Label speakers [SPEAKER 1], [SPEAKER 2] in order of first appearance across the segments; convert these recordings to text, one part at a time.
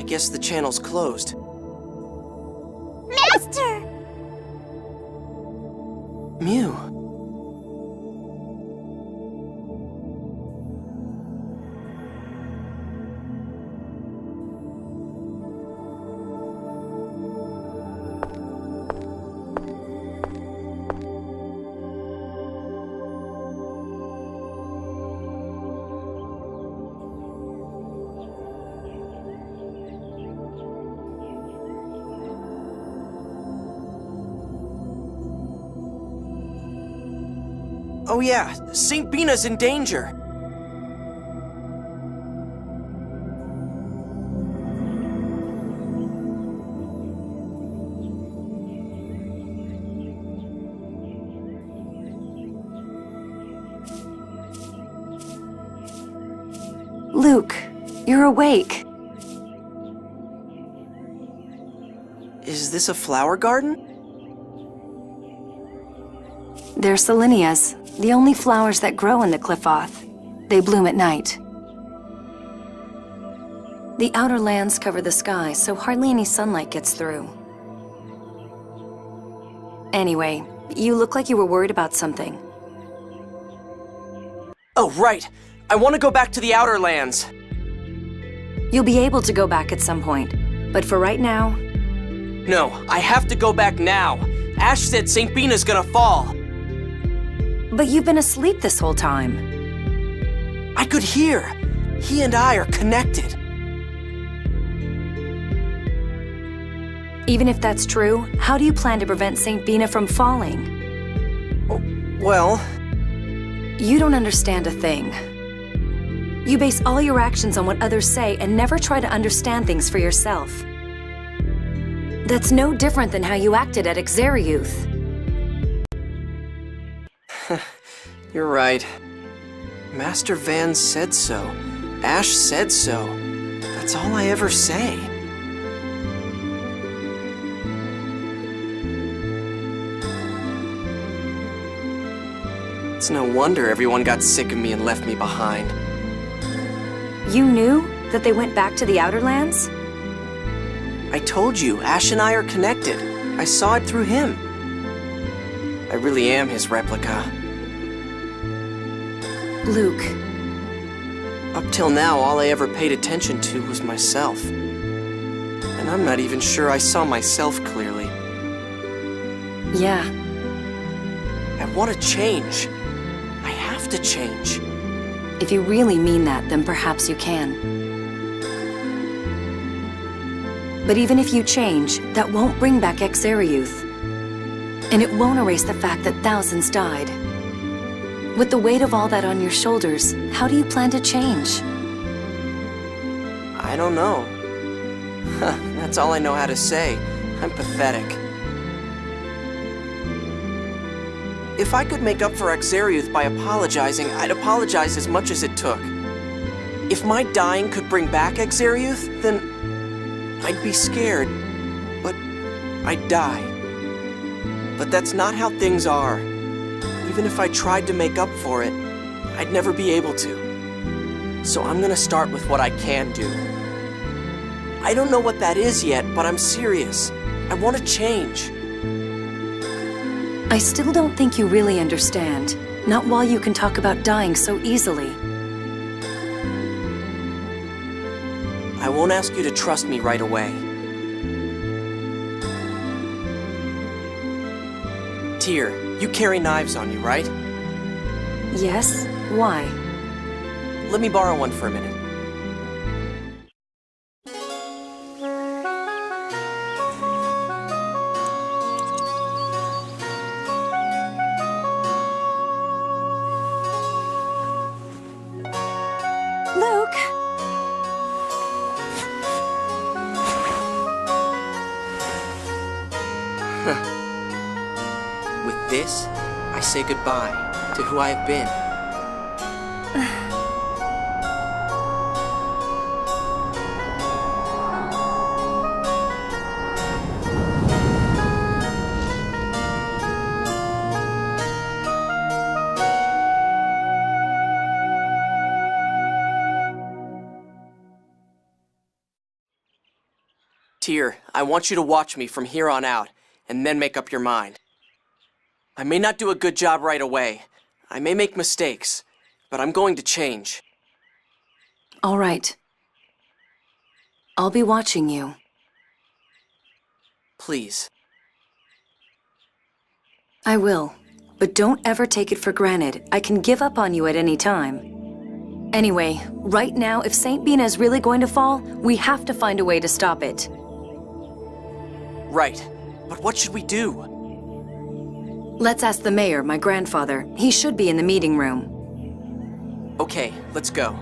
[SPEAKER 1] I guess the channel's closed.
[SPEAKER 2] Master!
[SPEAKER 1] Mew. Oh yeah, St. Bina's in danger.
[SPEAKER 3] Luke, you're awake.
[SPEAKER 1] Is this a flower garden?
[SPEAKER 3] They're Selenias, the only flowers that grow in the Cliffoth. They bloom at night. The outer lands cover the sky, so hardly any sunlight gets through. Anyway, you look like you were worried about something.
[SPEAKER 1] Oh, right. I want to go back to the Outer Lands.
[SPEAKER 3] You'll be able to go back at some point, but for right now...
[SPEAKER 1] No, I have to go back now. Ash said St. Bina's gonna fall.
[SPEAKER 3] But you've been asleep this whole time.
[SPEAKER 1] I could hear. He and I are connected.
[SPEAKER 3] Even if that's true, how do you plan to prevent St. Bina from falling?
[SPEAKER 1] Well...
[SPEAKER 3] You don't understand a thing. You base all your actions on what others say and never try to understand things for yourself. That's no different than how you acted at Exariuth.
[SPEAKER 1] You're right. Master Van said so. Ash said so. That's all I ever say. It's no wonder everyone got sick of me and left me behind.
[SPEAKER 3] You knew that they went back to the Outer Lands?
[SPEAKER 1] I told you, Ash and I are connected. I saw it through him. I really am his replica.
[SPEAKER 3] Luke.
[SPEAKER 1] Up till now, all I ever paid attention to was myself. And I'm not even sure I saw myself clearly.
[SPEAKER 3] Yeah.
[SPEAKER 1] I want to change. I have to change.
[SPEAKER 3] If you really mean that, then perhaps you can. But even if you change, that won't bring back Exariuth. And it won't erase the fact that thousands died. With the weight of all that on your shoulders, how do you plan to change?
[SPEAKER 1] I don't know. That's all I know how to say. I'm pathetic. If I could make up for Exariuth by apologizing, I'd apologize as much as it took. If my dying could bring back Exariuth, then I'd be scared, but I'd die. But that's not how things are. Even if I tried to make up for it, I'd never be able to. So I'm gonna start with what I can do. I don't know what that is yet, but I'm serious. I want to change.
[SPEAKER 3] I still don't think you really understand. Not while you can talk about dying so easily.
[SPEAKER 1] I won't ask you to trust me right away. Tyr, you carry knives on you, right?
[SPEAKER 3] Yes? Why?
[SPEAKER 1] Let me borrow one for a minute.
[SPEAKER 3] Luke!
[SPEAKER 1] With this, I say goodbye to who I have been. Tyr, I want you to watch me from here on out, and then make up your mind. I may not do a good job right away. I may make mistakes, but I'm going to change.
[SPEAKER 3] All right. I'll be watching you.
[SPEAKER 1] Please.
[SPEAKER 3] I will. But don't ever take it for granted. I can give up on you at any time. Anyway, right now, if St. Bina is really going to fall, we have to find a way to stop it.
[SPEAKER 1] Right. But what should we do?
[SPEAKER 3] Let's ask the mayor, my grandfather. He should be in the meeting room.
[SPEAKER 1] Okay, let's go.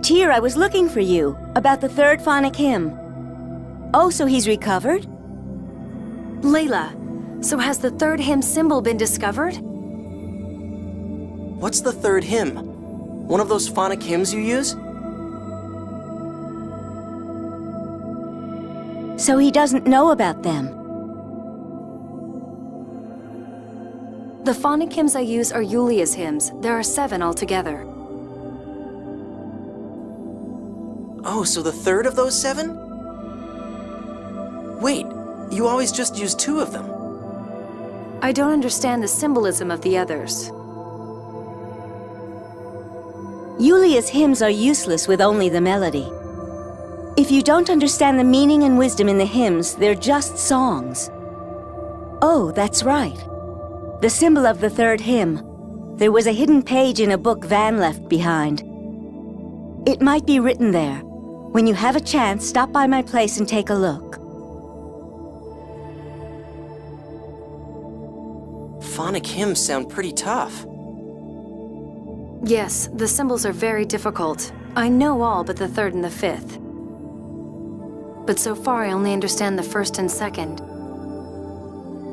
[SPEAKER 2] Tyr, I was looking for you, about the third phonic hymn. Oh, so he's recovered?
[SPEAKER 3] Layla, so has the third hymn symbol been discovered?
[SPEAKER 1] What's the third hymn? One of those phonic hymns you use?
[SPEAKER 2] So he doesn't know about them.
[SPEAKER 3] The phonic hymns I use are Julia's hymns. There are 7 altogether.
[SPEAKER 1] Oh, so the third of those 7? Wait, you always just use 2 of them.
[SPEAKER 3] I don't understand the symbolism of the others.
[SPEAKER 2] Julia's hymns are useless with only the melody. If you don't understand the meaning and wisdom in the hymns, they're just songs. Oh, that's right. The symbol of the third hymn. There was a hidden page in a book Van left behind. It might be written there. When you have a chance, stop by my place and take a look.
[SPEAKER 1] Phonic hymns sound pretty tough.
[SPEAKER 3] Yes, the symbols are very difficult. I know all but the 3rd and the 5th. But so far I only understand the 1st and 2nd.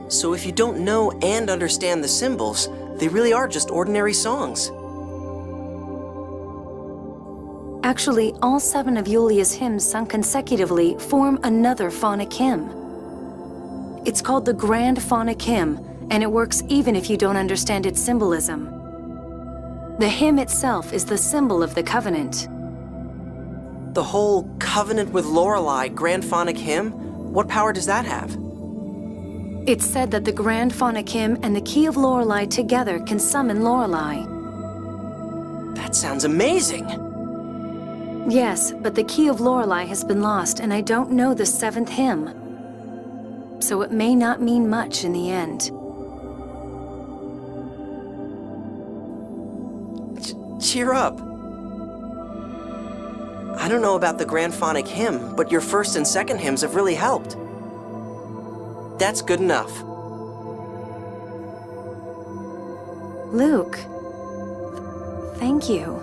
[SPEAKER 1] So if you don't know and understand the symbols, they really are just ordinary songs.
[SPEAKER 3] Actually, all 7 of Julia's hymns sung consecutively form another phonic hymn. It's called the Grand Phonic Hymn, and it works even if you don't understand its symbolism. The hymn itself is the symbol of the covenant.
[SPEAKER 1] The whole Covenant with Lorelei Grand Phonic Hymn? What power does that have?
[SPEAKER 3] It's said that the Grand Phonic Hymn and the Key of Lorelei together can summon Lorelei.
[SPEAKER 1] That sounds amazing!
[SPEAKER 3] Yes, but the Key of Lorelei has been lost, and I don't know the 7th hymn. So it may not mean much in the end.
[SPEAKER 1] Cheer up. I don't know about the Grand Phonic Hymn, but your 1st and 2nd hymns have really helped. That's good enough.
[SPEAKER 3] Luke, thank you.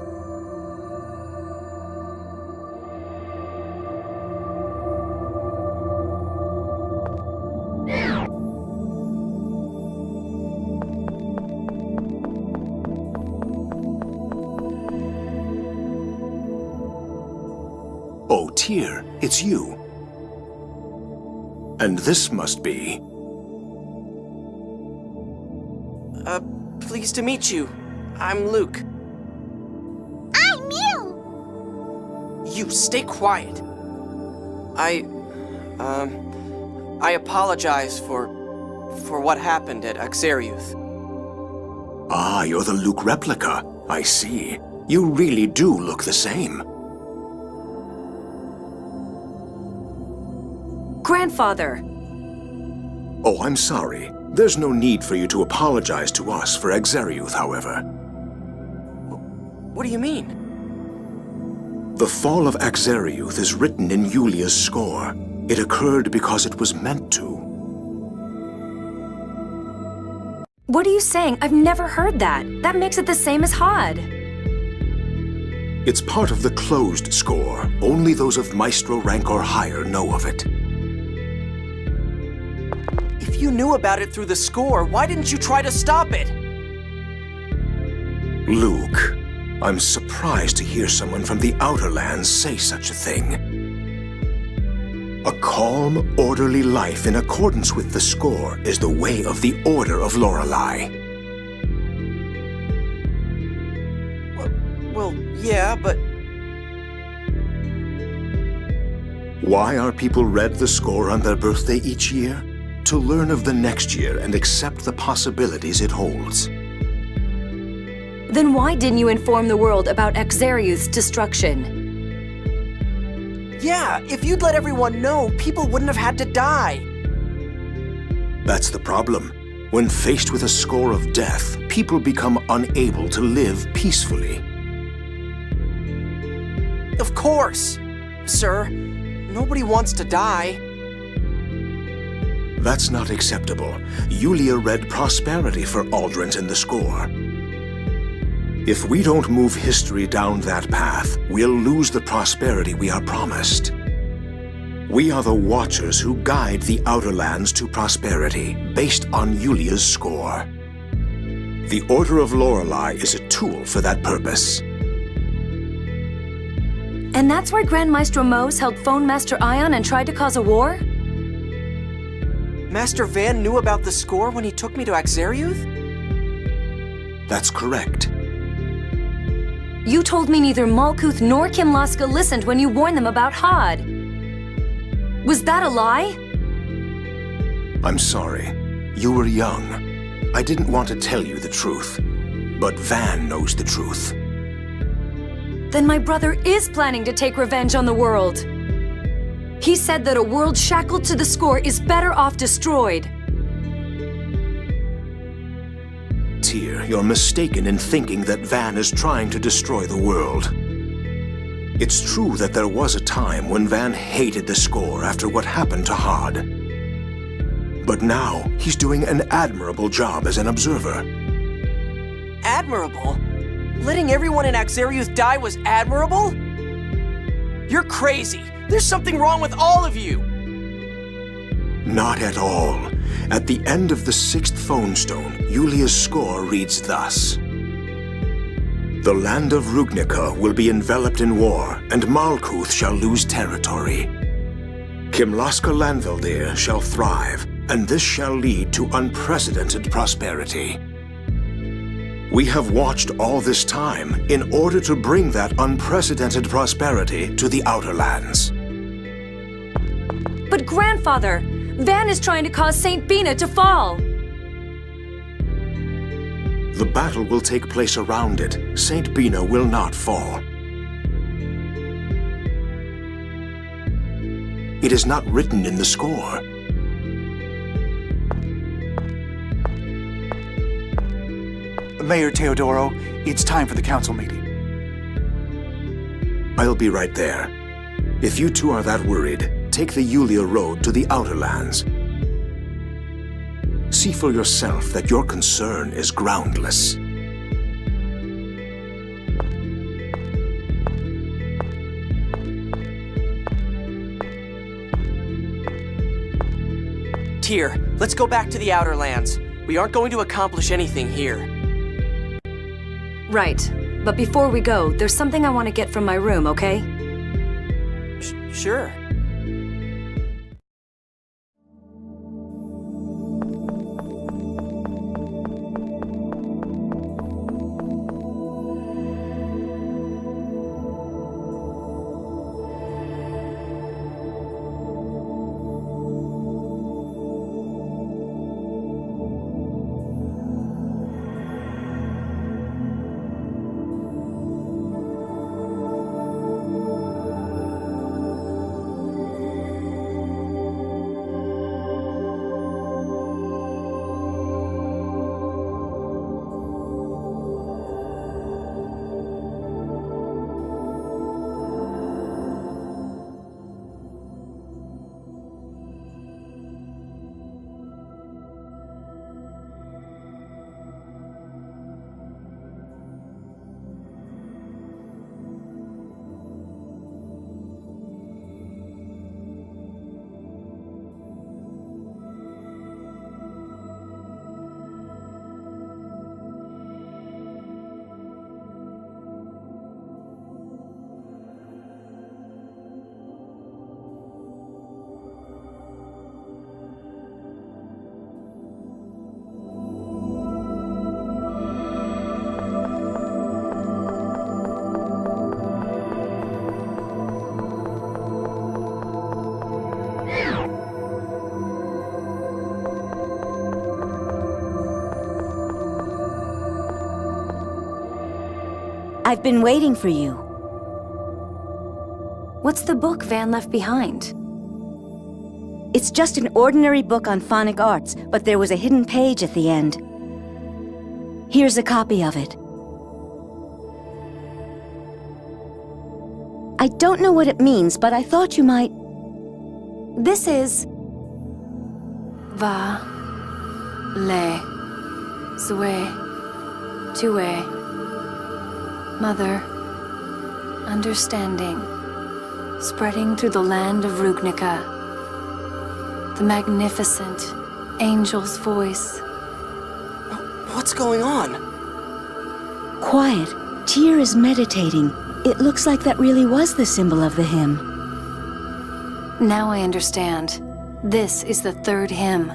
[SPEAKER 4] Oh, Tyr, it's you. And this must be...
[SPEAKER 1] Pleased to meet you. I'm Luke.
[SPEAKER 5] I'm Mew!
[SPEAKER 1] You, stay quiet. I apologize for what happened at Axariuth.
[SPEAKER 4] Ah, you're the Luke replica. I see. You really do look the same.
[SPEAKER 3] Grandfather!
[SPEAKER 4] Oh, I'm sorry. There's no need for you to apologize to us for Axariuth, however.
[SPEAKER 1] What do you mean?
[SPEAKER 4] The fall of Axariuth is written in Julia's score. It occurred because it was meant to.
[SPEAKER 3] What are you saying? I've never heard that. That makes it the same as Hod.
[SPEAKER 4] It's part of the closed score. Only those of Maestro rank or higher know of it.
[SPEAKER 1] If you knew about it through the score, why didn't you try to stop it?
[SPEAKER 4] Luke, I'm surprised to hear someone from the Outer Lands say such a thing. A calm, orderly life in accordance with the score is the way of the Order of Lorelei.
[SPEAKER 1] Well, yeah, but...
[SPEAKER 4] Why are people read the score on their birthday each year? To learn of the next year and accept the possibilities it holds.
[SPEAKER 3] Then why didn't you inform the world about Axariuth's destruction?
[SPEAKER 1] Yeah, if you'd let everyone know, people wouldn't have had to die.
[SPEAKER 4] That's the problem. When faced with a score of death, people become unable to live peacefully.
[SPEAKER 1] Of course, sir. Nobody wants to die.
[SPEAKER 4] That's not acceptable. Julia read prosperity for Aldrich in the score. If we don't move history down that path, we'll lose the prosperity we are promised. We are the Watchers who guide the Outer Lands to prosperity, based on Yulia's score. The Order of Lorelei is a tool for that purpose.
[SPEAKER 3] And that's why Grand Maestro Mose held Phone Master Ion and tried to cause a war?
[SPEAKER 1] Master Van knew about the score when he took me to Axariuth?
[SPEAKER 4] That's correct.
[SPEAKER 3] You told me neither Malkuth nor Kinlaska listened when you warned them about Hod. Was that a lie?
[SPEAKER 4] I'm sorry. You were young. I didn't want to tell you the truth. But Van knows the truth.
[SPEAKER 3] Then my brother is planning to take revenge on the world. He said that a world shackled to the score is better off destroyed.
[SPEAKER 4] Tyr, you're mistaken in thinking that Van is trying to destroy the world. It's true that there was a time when Van hated the score after what happened to Hod. But now, he's doing an admirable job as an observer.
[SPEAKER 1] Admirable? Letting everyone in Axariuth die was admirable? You're crazy! There's something wrong with all of you!
[SPEAKER 4] Not at all. At the end of the 6th phone stone, Yulia's score reads thus. The land of Rugnica will be enveloped in war, and Malkuth shall lose territory. Kimlaska Lanveldir shall thrive, and this shall lead to unprecedented prosperity. We have watched all this time in order to bring that unprecedented prosperity to the Outer Lands.
[SPEAKER 3] But grandfather, Van is trying to cause Saint Bina to fall.
[SPEAKER 4] The battle will take place around it. Saint Bina will not fall. It is not written in the score.
[SPEAKER 6] Mayor Teodoro, it's time for the council meeting.
[SPEAKER 4] I'll be right there. If you two are that worried, take the Yulia Road to the Outer Lands. See for yourself that your concern is groundless.
[SPEAKER 1] Tyr, let's go back to the Outer Lands. We aren't going to accomplish anything here.
[SPEAKER 3] Right. But before we go, there's something I want to get from my room, okay?
[SPEAKER 1] Sure.
[SPEAKER 2] I've been waiting for you.
[SPEAKER 3] What's the book Van left behind?
[SPEAKER 2] It's just an ordinary book on phonic arts, but there was a hidden page at the end. Here's a copy of it. I don't know what it means, but I thought you might...
[SPEAKER 3] This is... Va... Le... Zue... Tue... Mother, understanding, spreading through the land of Rugnica. The magnificent angel's voice.
[SPEAKER 1] What's going on?
[SPEAKER 2] Quiet. Tyr is meditating. It looks like that really was the symbol of the hymn.
[SPEAKER 3] Now I understand. This is the third hymn.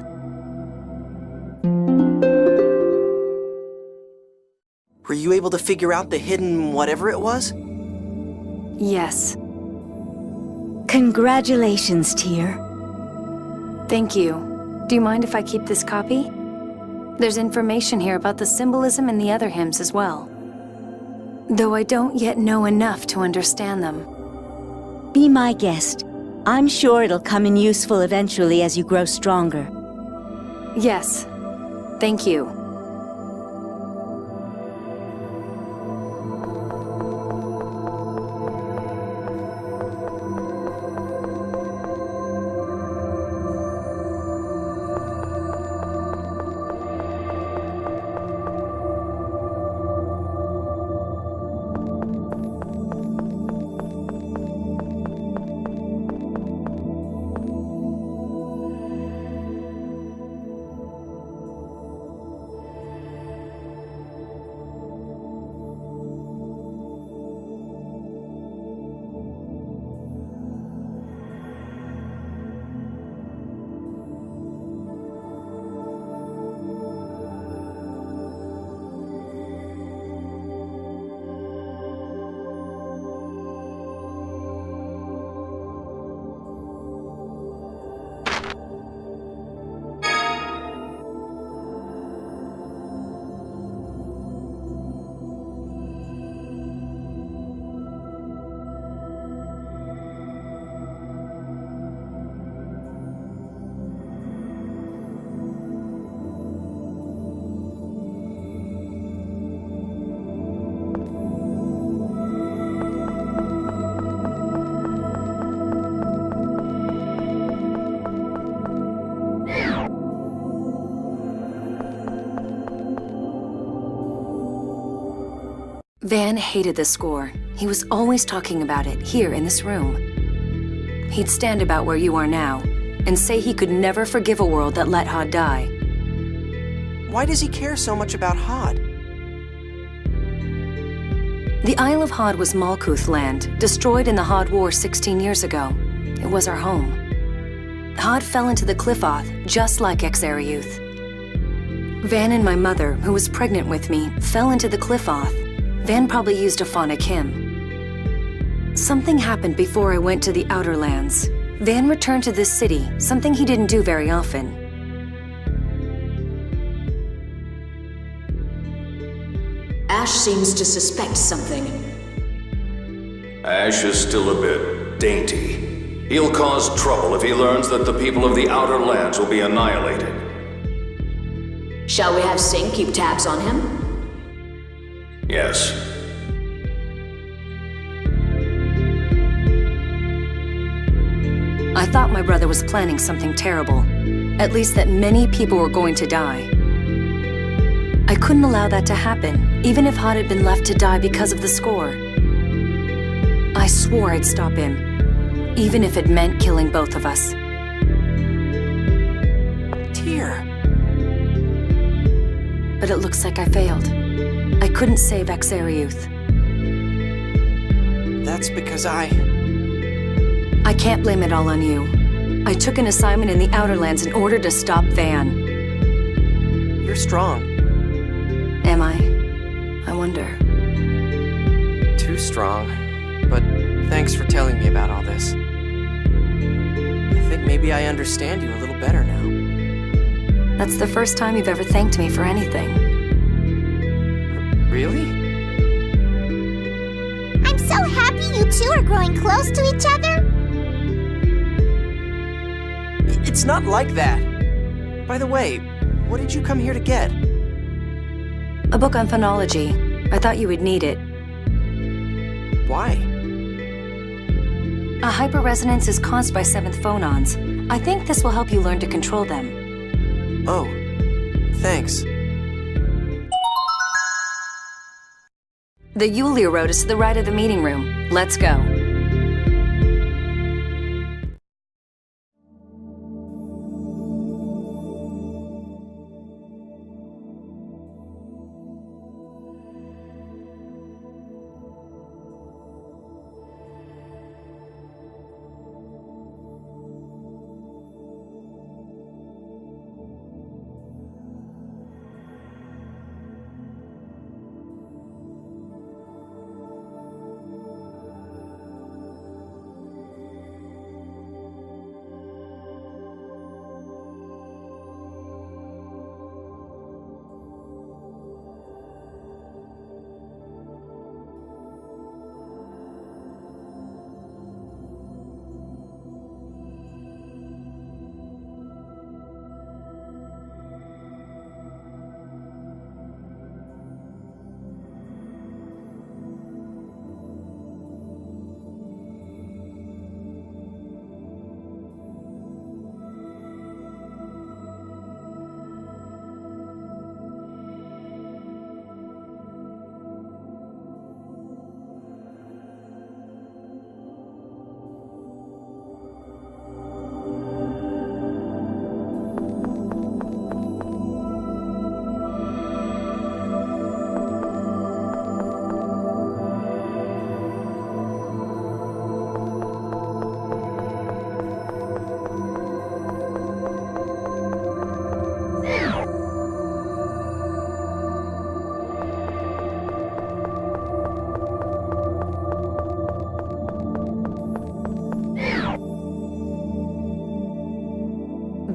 [SPEAKER 1] Were you able to figure out the hidden whatever it was?
[SPEAKER 3] Yes.
[SPEAKER 2] Congratulations, Tyr.
[SPEAKER 3] Thank you. Do you mind if I keep this copy? There's information here about the symbolism in the other hymns as well. Though I don't yet know enough to understand them.
[SPEAKER 2] Be my guest. I'm sure it'll come in useful eventually as you grow stronger.
[SPEAKER 3] Yes. Thank you. Van hated the score. He was always talking about it, here in this room. He'd stand about where you are now, and say he could never forgive a world that let Hod die.
[SPEAKER 1] Why does he care so much about Hod?
[SPEAKER 3] The Isle of Hod was Malkuth land, destroyed in the Hod War 16 years ago. It was our home. Hod fell into the Cliffoth, just like Exariuth. Van and my mother, who was pregnant with me, fell into the Cliffoth. Van probably used a phonic hymn. Something happened before I went to the Outer Lands. Van returned to this city, something he didn't do very often.
[SPEAKER 7] Ash seems to suspect something.
[SPEAKER 8] Ash is still a bit dainty. He'll cause trouble if he learns that the people of the Outer Lands will be annihilated.
[SPEAKER 7] Shall we have Sing keep tabs on him?
[SPEAKER 8] Yes.
[SPEAKER 3] I thought my brother was planning something terrible. At least that many people were going to die. I couldn't allow that to happen, even if Hod had been left to die because of the score. I swore I'd stop him, even if it meant killing both of us.
[SPEAKER 1] Tyr.
[SPEAKER 3] But it looks like I failed. I couldn't save Exariuth.
[SPEAKER 1] That's because
[SPEAKER 3] I can't blame it all on you. I took an assignment in the Outer Lands in order to stop Van.
[SPEAKER 1] You're strong.
[SPEAKER 3] Am I? I wonder.
[SPEAKER 1] Too strong. But thanks for telling me about all this. I think maybe I understand you a little better now.
[SPEAKER 3] That's the first time you've ever thanked me for anything.
[SPEAKER 1] Really?
[SPEAKER 5] I'm so happy you two are growing close to each other.
[SPEAKER 1] It's not like that. By the way, what did you come here to get?
[SPEAKER 3] A book on phonology. I thought you would need it.
[SPEAKER 1] Why?
[SPEAKER 3] A hyperresonance is caused by seventh phonons. I think this will help you learn to control them.
[SPEAKER 1] Oh, thanks.
[SPEAKER 3] The Yulia Road is to the right of the meeting room. Let's go.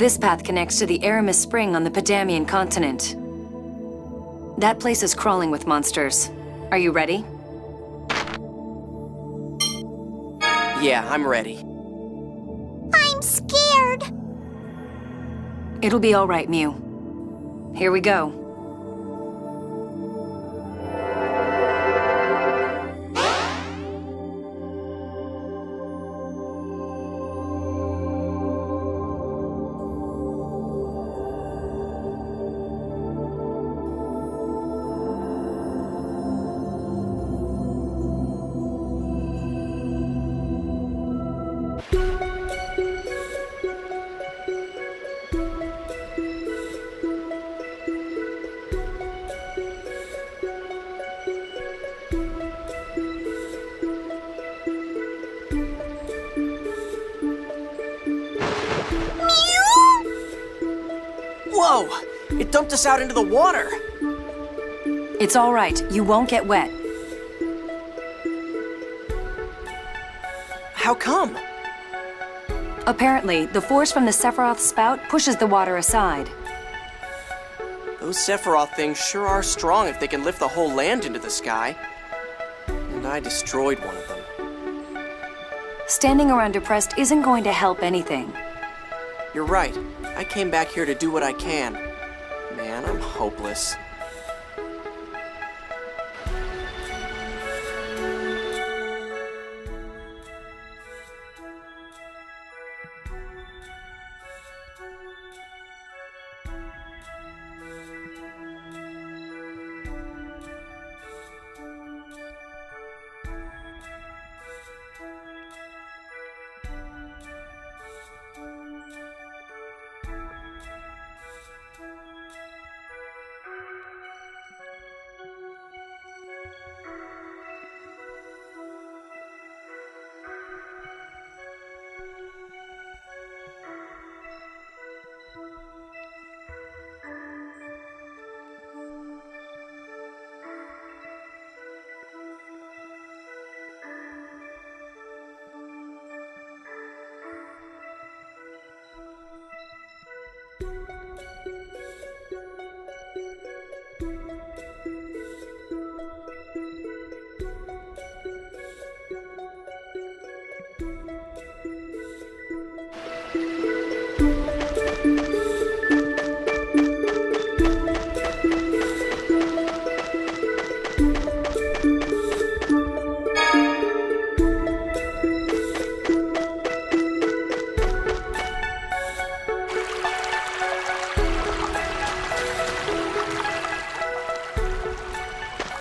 [SPEAKER 3] This path connects to the Aramis Spring on the Padamian continent. That place is crawling with monsters. Are you ready?
[SPEAKER 1] Yeah, I'm ready.
[SPEAKER 5] I'm scared.
[SPEAKER 3] It'll be all right, Mew. Here we go.
[SPEAKER 1] Whoa! It dumped us out into the water!
[SPEAKER 3] It's all right. You won't get wet.
[SPEAKER 1] How come?
[SPEAKER 3] Apparently, the force from the Sephiroth spout pushes the water aside.
[SPEAKER 1] Those Sephiroth things sure are strong if they can lift the whole land into the sky. And I destroyed one of them.
[SPEAKER 3] Standing around depressed isn't going to help anything.
[SPEAKER 1] You're right. I came back here to do what I can. Man, I'm hopeless.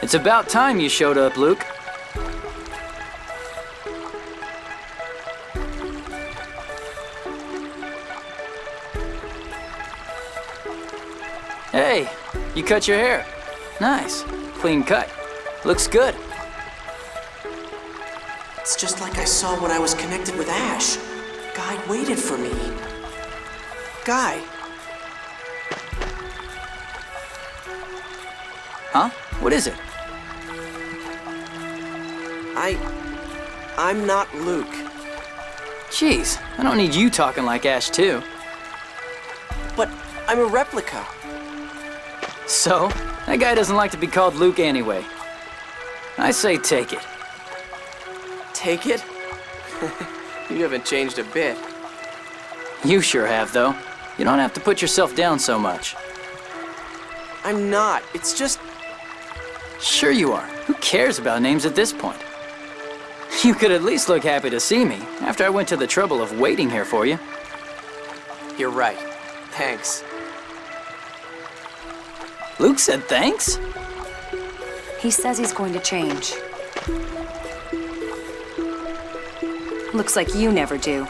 [SPEAKER 9] It's about time you showed up, Luke. Hey, you cut your hair. Nice. Clean cut. Looks good.
[SPEAKER 1] It's just like I saw when I was connected with Ash. Guy waited for me. Guy.
[SPEAKER 9] Huh? What is it?
[SPEAKER 1] I'm not Luke.
[SPEAKER 9] Jeez, I don't need you talking like Ash too.
[SPEAKER 1] But I'm a replica.
[SPEAKER 9] So, that guy doesn't like to be called Luke anyway. I say take it.
[SPEAKER 1] Take it? You haven't changed a bit.
[SPEAKER 9] You sure have, though. You don't have to put yourself down so much.
[SPEAKER 1] I'm not. It's just...
[SPEAKER 9] Sure you are. Who cares about names at this point? You could at least look happy to see me after I went to the trouble of waiting here for you.
[SPEAKER 1] You're right. Thanks.
[SPEAKER 9] Luke said thanks?
[SPEAKER 3] He says he's going to change. Looks like you never do.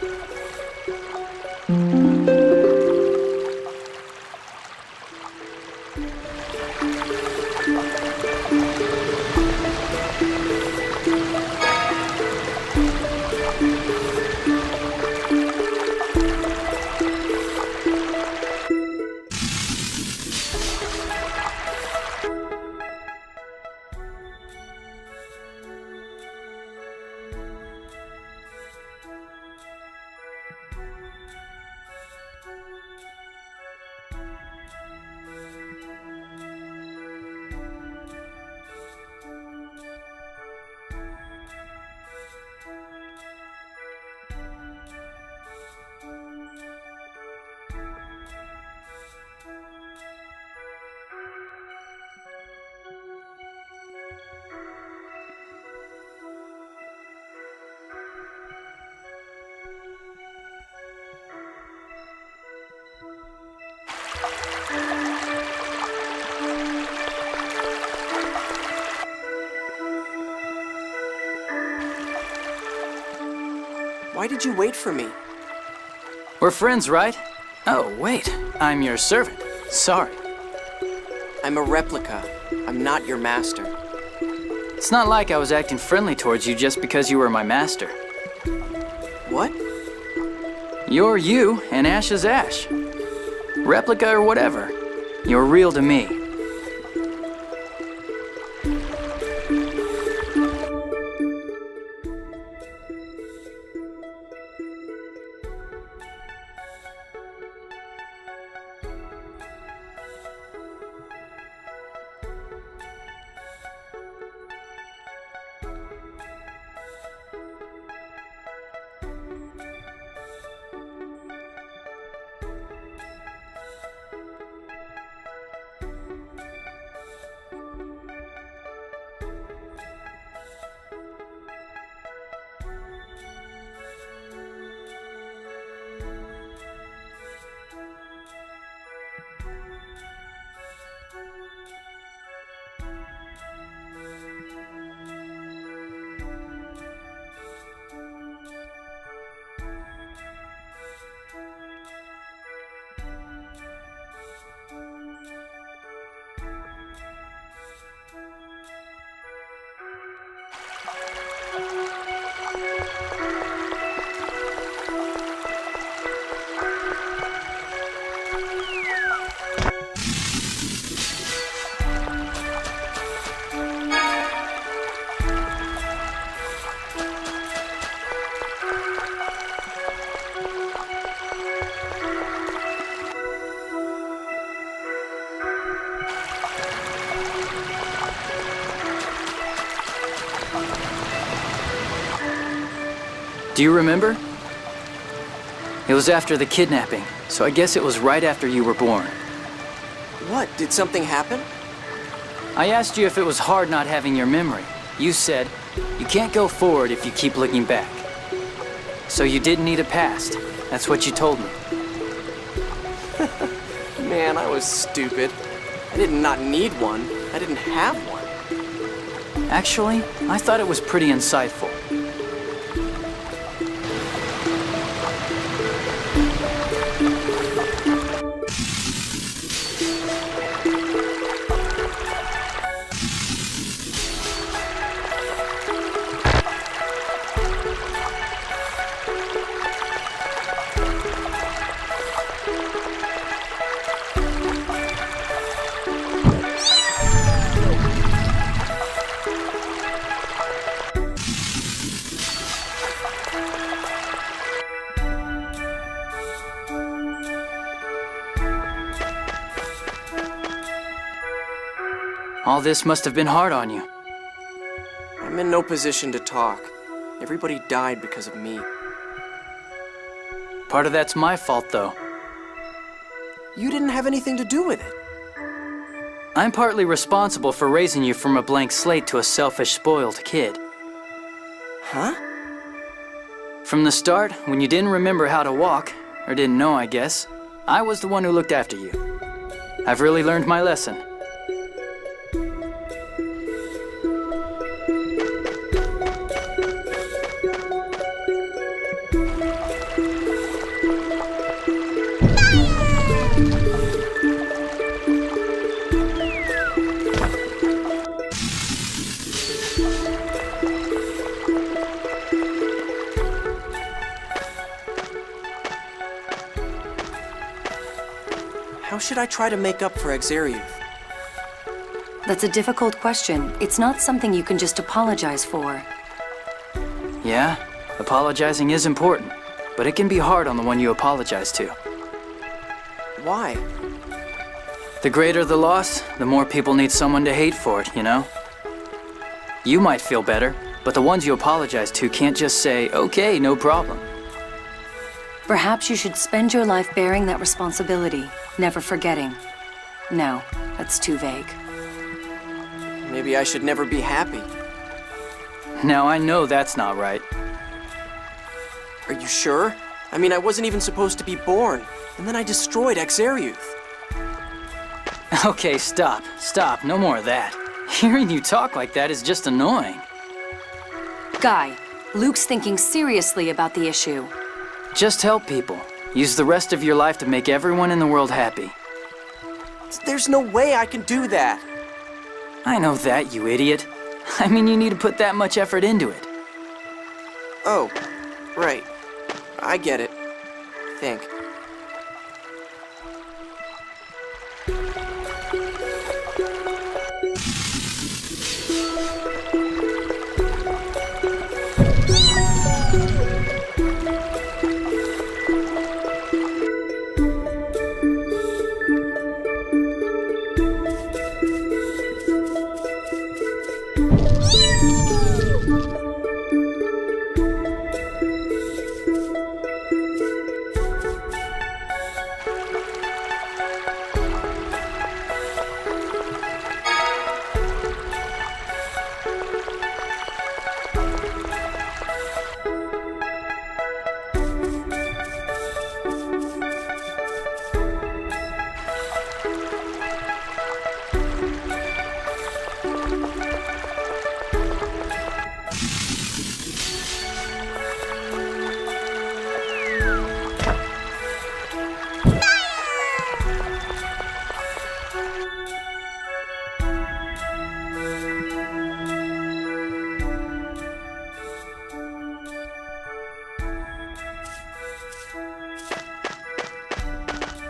[SPEAKER 1] Why did you wait for me?
[SPEAKER 9] We're friends, right? Oh, wait. I'm your servant. Sorry.
[SPEAKER 1] I'm a replica. I'm not your master.
[SPEAKER 9] It's not like I was acting friendly towards you just because you were my master.
[SPEAKER 1] What?
[SPEAKER 9] You're you, and Ash is Ash. Replica or whatever. You're real to me. Do you remember? It was after the kidnapping, so I guess it was right after you were born.
[SPEAKER 1] What? Did something happen?
[SPEAKER 9] I asked you if it was hard not having your memory. You said, you can't go forward if you keep looking back. So you didn't need a past. That's what you told me.
[SPEAKER 1] Man, I was stupid. I did not need one. I didn't have one.
[SPEAKER 9] Actually, I thought it was pretty insightful. All this must have been hard on you.
[SPEAKER 1] I'm in no position to talk. Everybody died because of me.
[SPEAKER 9] Part of that's my fault, though.
[SPEAKER 1] You didn't have anything to do with it.
[SPEAKER 9] I'm partly responsible for raising you from a blank slate to a selfish, spoiled kid.
[SPEAKER 1] Huh?
[SPEAKER 9] From the start, when you didn't remember how to walk, or didn't know, I guess, I was the one who looked after you. I've really learned my lesson.
[SPEAKER 1] How should I try to make up for Exariuth?
[SPEAKER 3] That's a difficult question. It's not something you can just apologize for.
[SPEAKER 9] Yeah, apologizing is important, but it can be hard on the one you apologize to.
[SPEAKER 1] Why?
[SPEAKER 9] The greater the loss, the more people need someone to hate for it, you know? You might feel better, but the ones you apologize to can't just say, okay, no problem.
[SPEAKER 3] Perhaps you should spend your life bearing that responsibility, never forgetting. No, that's too vague.
[SPEAKER 1] Maybe I should never be happy.
[SPEAKER 9] Now I know that's not right.
[SPEAKER 1] Are you sure? I mean, I wasn't even supposed to be born, and then I destroyed Exariuth.
[SPEAKER 9] Okay, stop, no more of that. Hearing you talk like that is just annoying.
[SPEAKER 3] Guy, Luke's thinking seriously about the issue.
[SPEAKER 9] Just help people. Use the rest of your life to make everyone in the world happy.
[SPEAKER 1] There's no way I can do that.
[SPEAKER 9] I know that, you idiot. I mean, you need to put that much effort into it.
[SPEAKER 1] Oh, right. I get it. I think.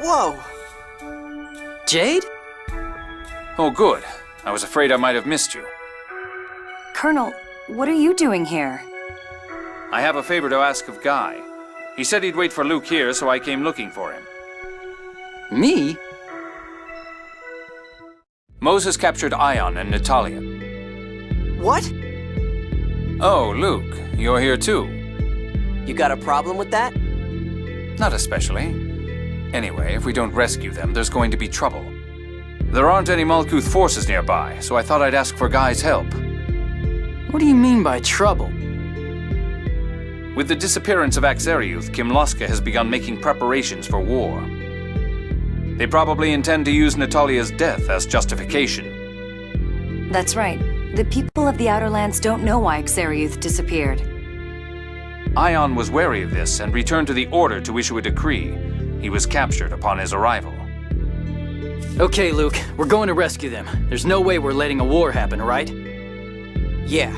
[SPEAKER 1] Whoa!
[SPEAKER 9] Jade?
[SPEAKER 10] Oh, good. I was afraid I might have missed you.
[SPEAKER 3] Colonel, what are you doing here?
[SPEAKER 10] I have a favor to ask of Guy. He said he'd wait for Luke here, so I came looking for him.
[SPEAKER 9] Me?
[SPEAKER 10] Moses captured Ion and Natalia.
[SPEAKER 1] What?
[SPEAKER 10] Oh, Luke, you're here too.
[SPEAKER 1] You got a problem with that?
[SPEAKER 10] Not especially. Anyway, if we don't rescue them, there's going to be trouble. There aren't any Malkuth forces nearby, so I thought I'd ask for Guy's help.
[SPEAKER 9] What do you mean by trouble?
[SPEAKER 10] With the disappearance of Exariuth, Kimloska has begun making preparations for war. They probably intend to use Natalia's death as justification.
[SPEAKER 3] That's right. The people of the Outer Lands don't know why Xeriuth disappeared.
[SPEAKER 10] Ion was wary of this and returned to the Order to issue a decree. He was captured upon his arrival.
[SPEAKER 9] Okay, Luke, we're going to rescue them. There's no way we're letting a war happen, right?
[SPEAKER 1] Yeah.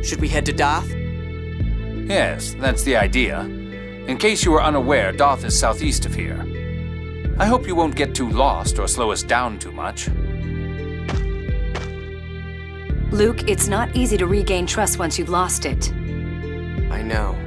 [SPEAKER 1] Should we head to Doth?
[SPEAKER 10] Yes, that's the idea. In case you were unaware, Doth is southeast of here. I hope you won't get too lost or slow us down too much.
[SPEAKER 3] Luke, it's not easy to regain trust once you've lost it.
[SPEAKER 1] I know.